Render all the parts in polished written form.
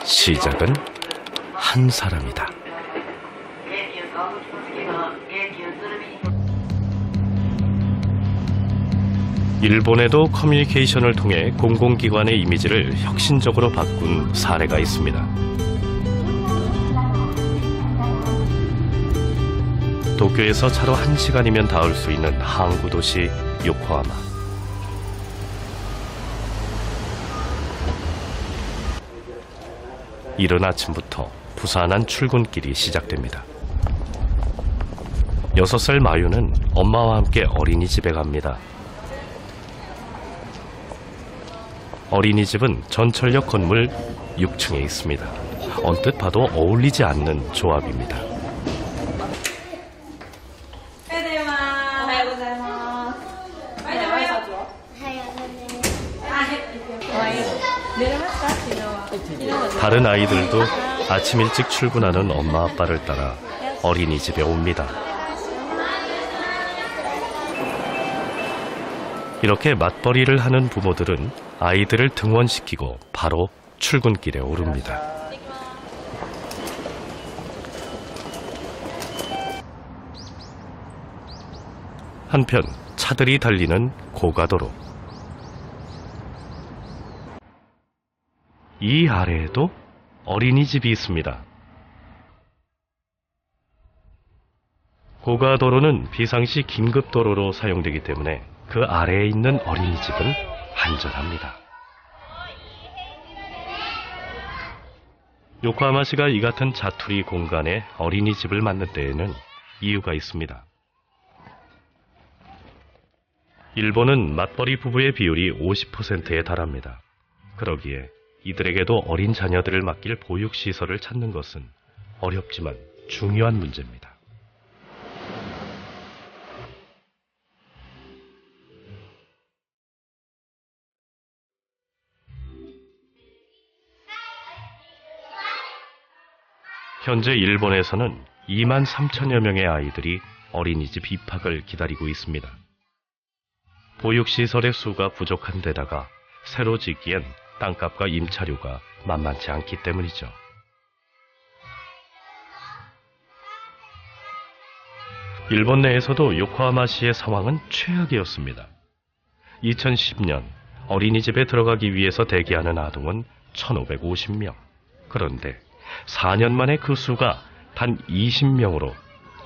시작은 한 사람이다. 일본에도 커뮤니케이션을 통해 공공기관의 이미지를 혁신적으로 바꾼 사례가 있습니다. 도쿄에서 차로 1시간이면 닿을 수 있는 항구 도시 요코하마. 이른 아침부터 부산한 출근길이 시작됩니다. 6살 마유는 엄마와 함께 어린이집에 갑니다. 어린이집은 전철역 건물 6층에 있습니다. 언뜻 봐도 어울리지 않는 조합입니다. 다른 아이들도 아침 일찍 출근하는 엄마 아빠를 따라 어린이집에 옵니다. 이렇게 맞벌이를 하는 부모들은 아이들을 등원시키고 바로 출근길에 오릅니다. 한편 차들이 달리는 고가도로. 이 아래에도 어린이집이 있습니다. 고가도로는 비상시 긴급도로로 사용되기 때문에 그 아래에 있는 어린이집은 안전합니다. 요코하마시가 이 같은 자투리 공간에 어린이집을 만든 데에는 이유가 있습니다. 일본은 맞벌이 부부의 비율이 50%에 달합니다. 그러기에 이들에게도 어린 자녀들을 맡길 보육시설을 찾는 것은 어렵지만 중요한 문제입니다. 현재 일본에서는 2만 3천여 명의 아이들이 어린이집 입학을 기다리고 있습니다. 보육시설의 수가 부족한 데다가 새로 짓기엔 땅값과 임차료가 만만치 않기 때문이죠. 일본 내에서도 요코하마시의 상황은 최악이었습니다. 2010년 어린이집에 들어가기 위해서 대기하는 아동은 1,550명. 그런데 4년 만에 그 수가 단 20명으로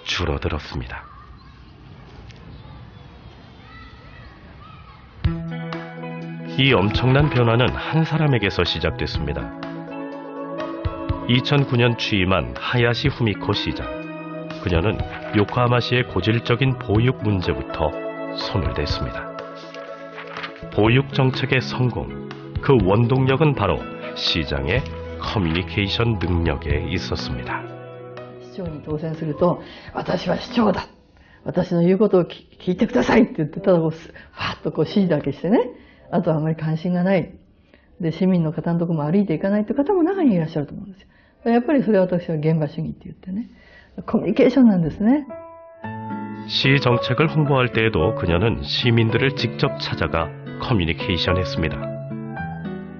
줄어들었습니다. 이 엄청난 변화는 한 사람에게서 시작됐습니다. 2009년 취임한 하야시 후미코 시장. 그녀는 요코하마시의 고질적인 보육 문제부터 손을 댔습니다. 보육 정책의 성공, 그 원동력은 바로 시장의 커뮤니케이션 능력에 있었습니다. 市長に当選すると、私は市長だ。私の言うことを聞いてくださいって言って、ただこう、ファッとこう指示だけしてね。あとはあまり関心がない。で、市民の方のところも歩いていかないという方も中にいらっしゃると思うんですよ。やっぱりそれは私は現場主義って言ってね。コミュニケーションなんですね。 시 정책을 홍보할 때에도 그녀는 시민들을 직접 찾아가 커뮤니케이션했습니다.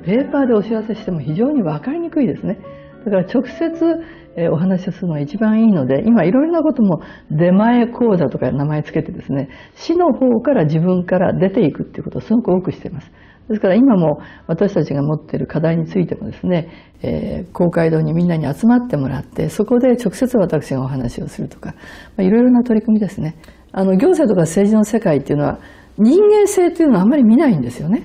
ペーパーでお知らせしても非常に分かりにくいですね。だから直接お話をするのが一番いいので、今いろいろなことも出前講座とか名前つけてですね、市の方から自分から出ていくっていうことをすごく多くしています。ですから今も私たちが持っている課題についてもですね、公会堂にみんなに集まってもらって、そこで直接私がお話をするとか、いろいろな取り組みですね。行政とか政治の世界っていうのは人間性っていうのはあんまり見ないんですよね。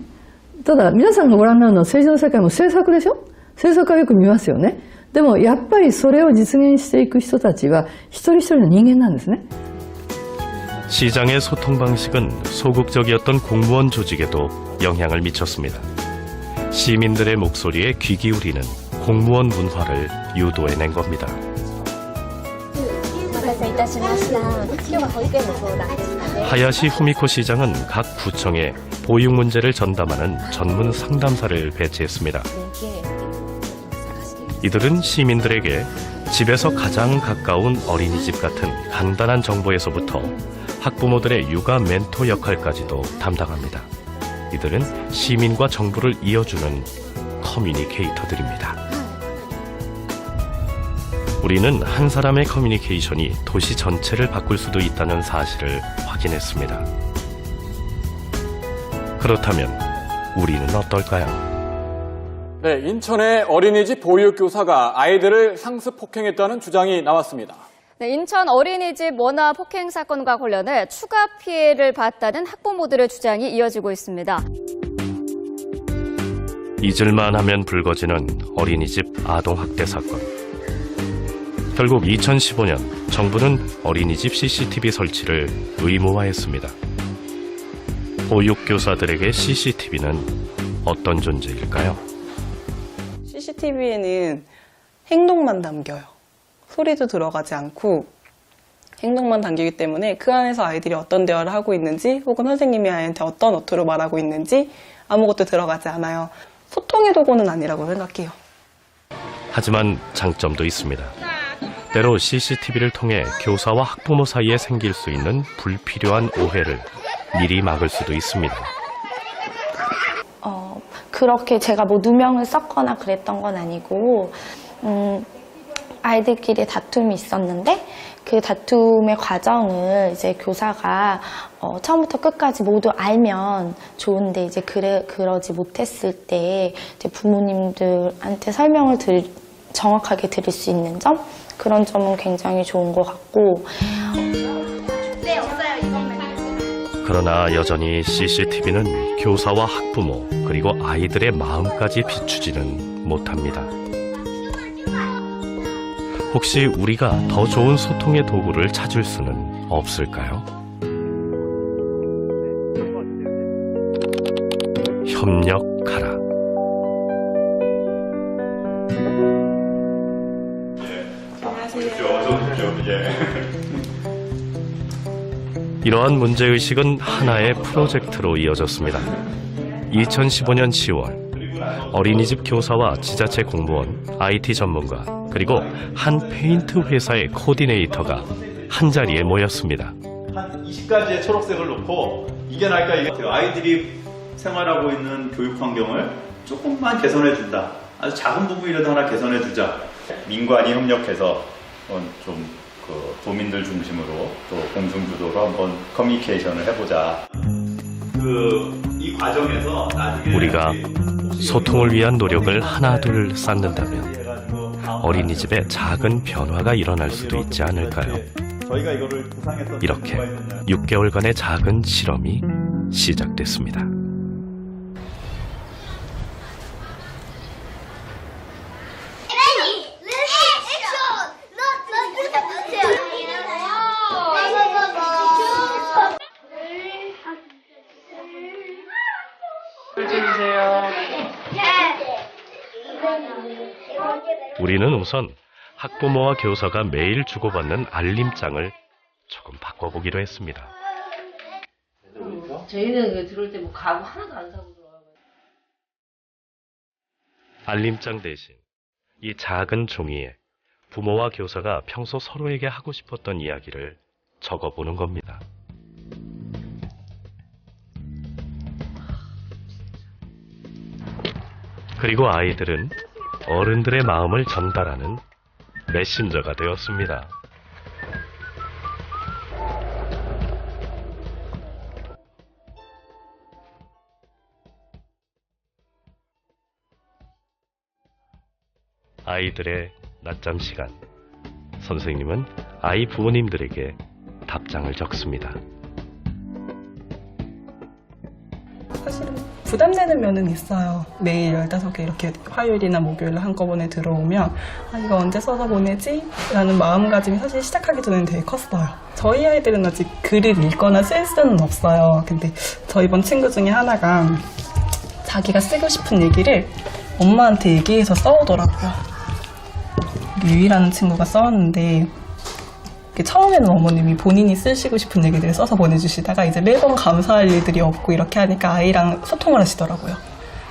ただ皆さんがご覧になるのは政治の世界も政策でしょ。政策はよく見ますよね。でもやっぱりそれを実現していく人たちは一人一人の人間なんですね。 시장의 소통 방식은 소극적이었던 공무원 조직에도 영향을 미쳤습니다. 시민들의 목소리에 귀 기울이는 공무원 문화를 유도해낸 겁니다. 하야시 후미코 시장은 각 구청에 보육 문제를 전담하는 전문 상담사를 배치했습니다. 이들은 시민들에게 집에서 가장 가까운 어린이집 같은 간단한 정보에서부터 학부모들의 육아 멘토 역할까지도 담당합니다. 이들은 시민과 정부를 이어주는 커뮤니케이터들입니다. 우리는 한 사람의 커뮤니케이션이 도시 전체를 바꿀 수도 있다는 사실을 확인했습니다. 그렇다면 우리는 어떨까요? 네, 인천의 어린이집 보육교사가 아이들을 상습 폭행했다는 주장이 나왔습니다. 네, 인천 어린이집 원화 폭행 사건과 관련해 추가 피해를 봤다는 학부모들의 주장이 이어지고 있습니다. 잊을만 하면 불거지는 어린이집 아동학대 사건. 결국 2015년 정부는 어린이집 CCTV 설치를 의무화했습니다. 보육교사들에게 CCTV는 어떤 존재일까요? CCTV에는 행동만 담겨요. 소리도 들어가지 않고 행동만 담기기 때문에 그 안에서 아이들이 어떤 대화를 하고 있는지 혹은 선생님이 아이한테 어떤 어투로 말하고 있는지 아무것도 들어가지 않아요. 소통의 도구는 아니라고 생각해요. 하지만 장점도 있습니다. 때로 CCTV를 통해 교사와 학부모 사이에 생길 수 있는 불필요한 오해를 미리 막을 수도 있습니다. 그렇게 제가 뭐 누명을 썼거나 그랬던 건 아니고 아이들끼리 다툼이 있었는데 그 다툼의 과정을 이제 교사가 처음부터 끝까지 모두 알면 좋은데 이제 그러지 못했을 때 이제 부모님들한테 설명을 정확하게 드릴 수 있는 점 그런 점은 굉장히 좋은 것 같고. 그러나 여전히 CCTV는 교사와 학부모 그리고 아이들의 마음까지 비추지는 못합니다. 혹시 우리가 더 좋은 소통의 도구를 찾을 수는 없을까요? 협력하라. 이러한 문제의식은 하나의 프로젝트로 이어졌습니다. 2015년 10월 어린이집 교사와 지자체 공무원, IT 전문가 그리고 한 페인트 회사의 코디네이터가 한자리에 모였습니다. 한 20가지의 초록색을 놓고 이겨낼까 이게 아이들이 생활하고 있는 교육 환경을 조금만 개선해 준다. 아주 작은 부분이라도 하나 개선해 주자. 민관이 협력해서 좀 도민들 중심으로 또 공중주도로 한번 커뮤니케이션을 해보자. 이 과정에서 나중에 우리가 소통을 위한 노력을 하나둘 쌓는다면 어린이집에 작은 변화가 일어날 수도 있지 않을까요? 저희가 이거를 구상해서 이렇게 6개월간의 작은 실험이 시작됐습니다. 우리는 우선 학부모와 교사가 매일 주고받는 알림장을 조금 바꿔보기로 했습니다. 저희는 들어올 때 뭐 가구 하나도 안 사고 들어가요. 알림장 대신 이 작은 종이에 부모와 교사가 평소 서로에게 하고 싶었던 이야기를 적어보는 겁니다. 그리고 아이들은 어른들의 마음을 전달하는 메신저가 되었습니다. 아이들의 낮잠 시간. 선생님은 아이 부모님들에게 답장을 적습니다. 사실은 부담되는 면은 있어요. 매일 15개 이렇게 화요일이나 목요일 한꺼번에 들어오면 이거 언제 써서 보내지? 라는 마음가짐이 사실 시작하기 전에는 되게 컸어요. 저희 아이들은 아직 글을 읽거나 쓸 수는 없어요. 근데 저희 반 친구 중에 하나가 자기가 쓰고 싶은 얘기를 엄마한테 얘기해서 써오더라고요. 유이라는 친구가 써왔는데 처음에는 어머님이 본인이 쓰시고 싶은 얘기들을 써서 보내주시다가 이제 매번 감사할 일들이 없고 이렇게 하니까 아이랑 소통을 하시더라고요.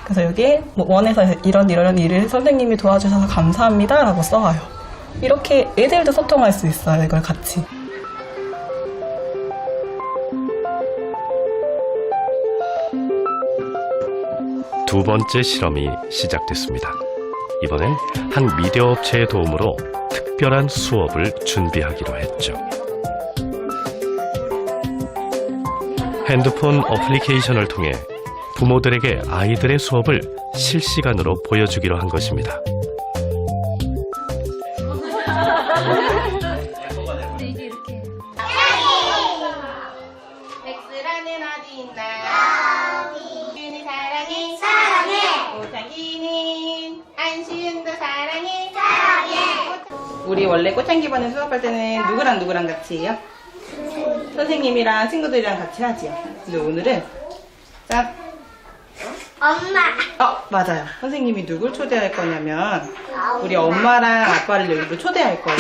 그래서 여기에 뭐 원에서 이런 일을 선생님이 도와주셔서 감사합니다 라고 써와요. 이렇게 애들도 소통할 수 있어요. 이걸 같이. 두 번째 실험이 시작됐습니다. 이번엔 한 미디어 업체의 도움으로 특별한 수업을 준비하기로 했죠. 핸드폰 어플리케이션을 통해 부모들에게 아이들의 수업을 실시간으로 보여주기로 한 것입니다. 백수라는 어디 있나? 여기. 사랑해. 사랑해. 오창기는 안시윤도 사랑해. 사랑해. 우리 원래 꽃향기반을 수업할 때는 누구랑 같이 해요? 선생님이랑 친구들이랑 같이 하지요. 근데 오늘은 짠. 엄마. 맞아요. 선생님이 누굴 초대할 거냐면 우리 엄마랑 아빠를 여기로 초대할 거예요.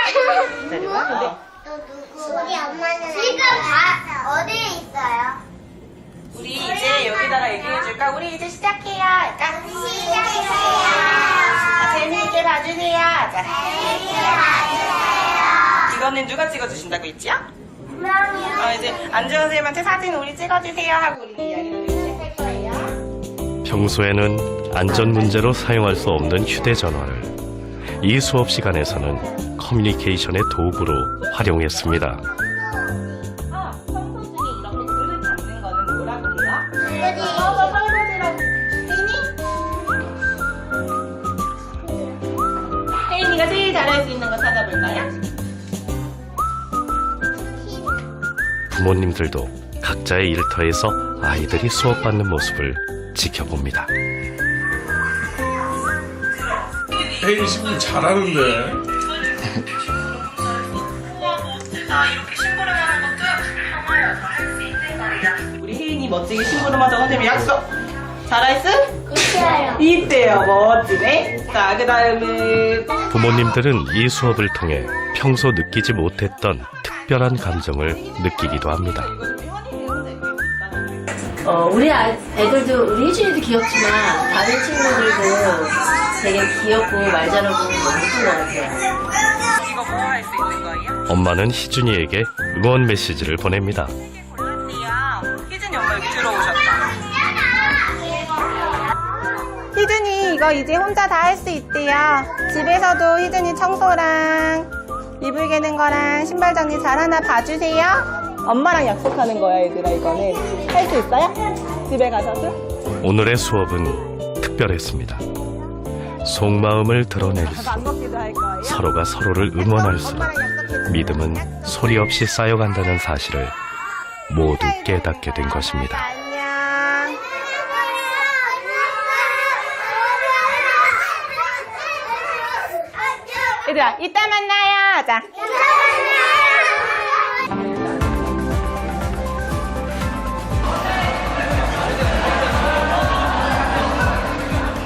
기다려봐. 근데 우리 엄마는 지금 어디에 있어요? 우리 이제 여기다가 얘기해줄까? 우리 이제 시작해요. 시작해요. 재미있게 봐주세요. 자, 재밌게 봐주세요. 이거는 누가 찍어주신다고 했지요? 분명히요. 이제 안재원 선생님한테 사진 우리 찍어주세요 하고 우리 이야기를 시작할 거예요. 평소에는 안전 문제로 사용할 수 없는 휴대전화를 이 수업 시간에서는 커뮤니케이션의 도구로 활용했습니다. 평소 중에 이렇게 그릇 잡는 거는 뭐라고 해요? 설거지. 설거지라고. 혜인이가 제일 잘할 수 있는 거 찾아볼까요? 부모님들도 각자의 일터에서 아이들이 수업받는 모습을 지켜봅니다. 혜인 씨 잘하는데. 우리 혜인이 멋지게 심부름하자 선생님 약속. 잘할 수? 있어요. 이때요. 멋지네. 자, 그 다음에 부모님들은 이 수업을 통해 평소 느끼지 못했던 특별한 감정을 느끼기도 합니다. 우리 애들도 우리 희준이도 귀엽지만 다른 친구들도 되게 귀엽고 말 잘하고 너무 예쁜 것 같아요. 이거 뭐 할 수 있는 거예요? 엄마는 희준이에게 응원 메시지를 보냅니다. 희준이 엄마 여기 들어오셨다. 희준이 이거 이제 혼자 다 할 수 있대요. 집에서도 희준이 청소랑 이불 개는 거랑 신발 정리 잘 하나 봐주세요. 엄마랑 약속하는 거야 얘들아. 이거는 할 수 있어요? 집에 가서도? 오늘의 수업은 특별했습니다. 속마음을 드러낼수록 밥 먹기도 할 거예요. 서로가 서로를 응원할수록 믿음은 소리 없이 쌓여간다는 사실을 모두 깨닫게 된 것입니다. 안녕. 얘들아 이따 만나요. 자.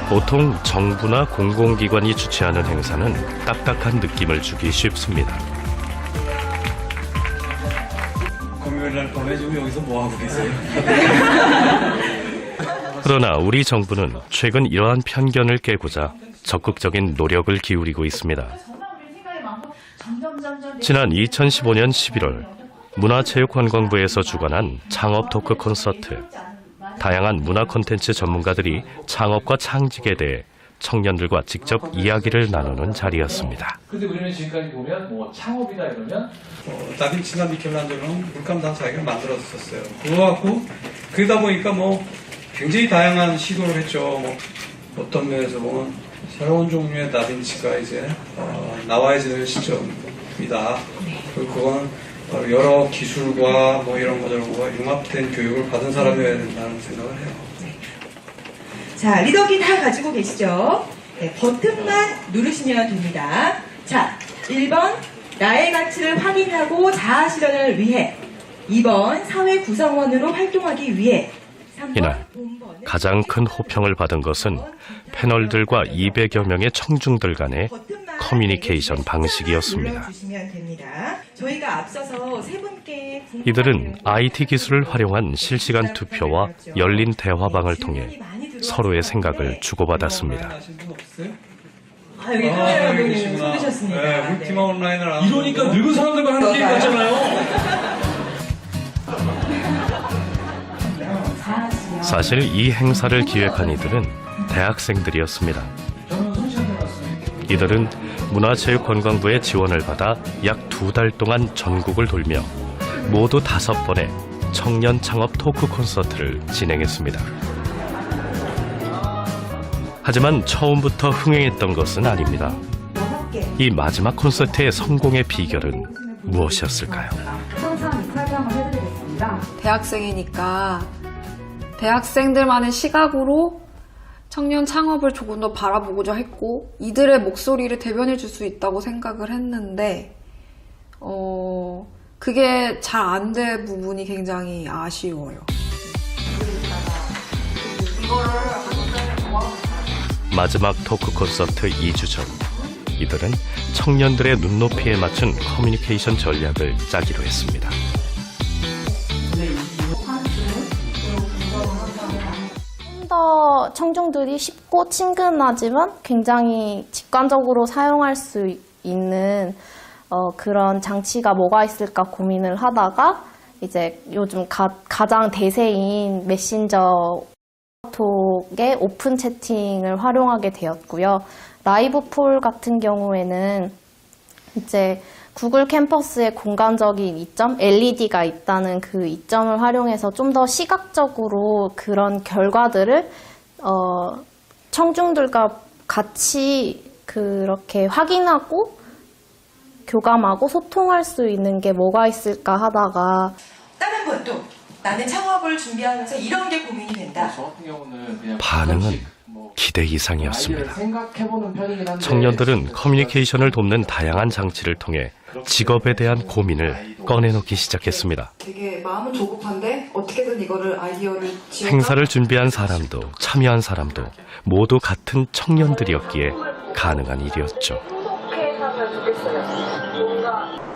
보통 정부나 공공기관이 주최하는 행사는 딱딱한 느낌을 주기 쉽습니다. 금요일날 밤에 지금 여기서 뭐 하고 계세요? 그러나 우리 정부는 최근 이러한 편견을 깨고자 적극적인 노력을 기울이고 있습니다. 지난 2015년 11월 문화체육관광부에서 주관한 창업 토크 콘서트. 다양한 문화 콘텐츠 전문가들이 창업과 창직에 대해 청년들과 직접 이야기를 나누는 자리였습니다. 근데 우리는 지금까지 보면 뭐 창업이다 이러면 다빈치나 미켈란젤로는 물감 다 자기가 만들었었어요. 그거 갖고 그러다 보니까 뭐 굉장히 다양한 시도를 했죠. 뭐 어떤 면에서 보면 새로운 종류의 다빈치가 이제 나와야 되는 시점이다. 그리고 그건 여러 기술과 뭐 이런 것들과 융합된 교육을 받은 사람이어야 된다는 생각을 해요. 자, 리더기 다 가지고 계시죠? 네, 버튼만 누르시면 됩니다. 자, 1번 나의 가치를 확인하고 자아 실현을 위해 2번 사회 구성원으로 활동하기 위해 이날 가장 큰 호평을 받은 것은 패널들과 200여 명의 청중들 간의 커뮤니케이션 방식이었습니다. 저희가 앞서서 세 분께 이들은 IT 기술을 활용한 실시간 투표와 열린 대화방을 통해 서로의 생각을 주고받았습니다. 여기 카메라 감독님 손드셨습니다. 네, 우리 팀 온라인을 이러니까 늙은 사람들만 하는 게임 같잖아요. 사실 이 행사를 기획한 이들은 대학생들이었습니다. 이들은 문화체육관광부의 지원을 받아 약 2달 동안 전국을 돌며 모두 5번의 청년 창업 토크 콘서트를 진행했습니다. 하지만 처음부터 흥행했던 것은 아닙니다. 이 마지막 콘서트의 성공의 비결은 무엇이었을까요? 설명을 해드리겠습니다. 대학생이니까 대학생들만의 시각으로 청년 창업을 조금 더 바라보고자 했고 이들의 목소리를 대변해 줄 수 있다고 생각을 했는데 그게 잘 안 된 부분이 굉장히 아쉬워요. 마지막 토크 콘서트 2주 전, 이들은 청년들의 눈높이에 맞춘 커뮤니케이션 전략을 짜기로 했습니다. 좀 더 청중들이 쉽고 친근하지만 굉장히 직관적으로 사용할 수 있는 그런 장치가 뭐가 있을까 고민을 하다가 이제 요즘 가장 대세인 메신저 톡의 오픈 채팅을 활용하게 되었고요. 라이브 폴 같은 경우에는 이제 구글 캠퍼스의 공간적인 이점, LED가 있다는 그 이점을 활용해서 좀 더 시각적으로 그런 결과들을 청중들과 같이 그렇게 확인하고 교감하고 소통할 수 있는 게 뭐가 있을까 하다가 다른 분도 나는 창업을 준비하면서 이런 게 고민이 된다. 반응은 기대 이상이었습니다. 청년들은 커뮤니케이션을 돕는 다양한 장치를 통해 직업에 대한 고민을 꺼내놓기 시작했습니다. 되게 마음은 조급한데 어떻게든 이거를 아이디어를 행사를 준비한 사람도 참여한 사람도 모두 같은 청년들이었기에 가능한 일이었죠. 행복해하면 좋겠어요. 뭔가